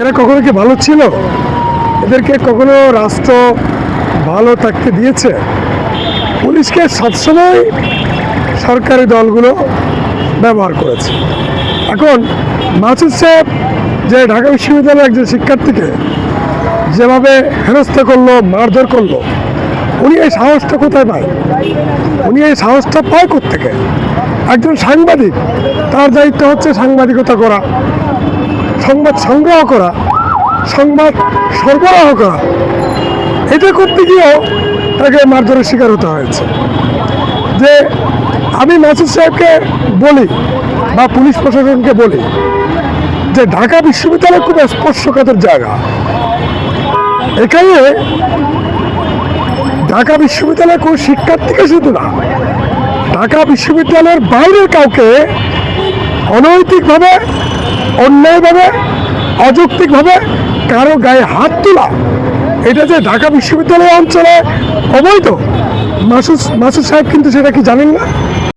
এরা কখনো কি ভালো ছিল? এদেরকে কখনো রাষ্ট্র ভালো থাকতে দিয়েছে? পুলিশকে সবসময় সরকারি দলগুলো ব্যবহার করেছে। এখন মাসুদ সাহেব যে ঢাকা বিশ্ববিদ্যালয়ের একজন শিক্ষার্থীকে যেভাবে হেনস্থা করলো, মারধর করলো, উনি এই সাহসটা কোথায় পায়? উনি এই সাহসটা পায় কোত্থেকে? একজন সাংবাদিক, তার দায়িত্ব হচ্ছে সাংবাদিকতা করা, সংবাদ সংগ্রহ করা, সংবাদ সরবরাহ করা। এটা করতে গিয়েও তাকে মারধরের শিকার হতে হয়েছে। যে আমি মাসুদ সাহেবকে বলি বা পুলিশ প্রশাসনকে বলি যে ঢাকা বিশ্ববিদ্যালয় খুব স্পর্শকাতর জায়গা। এখানে ঢাকা বিশ্ববিদ্যালয়ের কোনো শিক্ষার্থীকে শুধু না, ঢাকা বিশ্ববিদ্যালয়ের বাইরের কাউকে অনৈতিকভাবে, অন্যায়ভাবে, অযৌক্তিকভাবে কারো গায়ে হাত তোলা, এটা যে ঢাকা বিশ্ববিদ্যালয় অঞ্চলে অবৈধ, মাসুদ সাহেব কিন্তু সেটা কি জানেন না?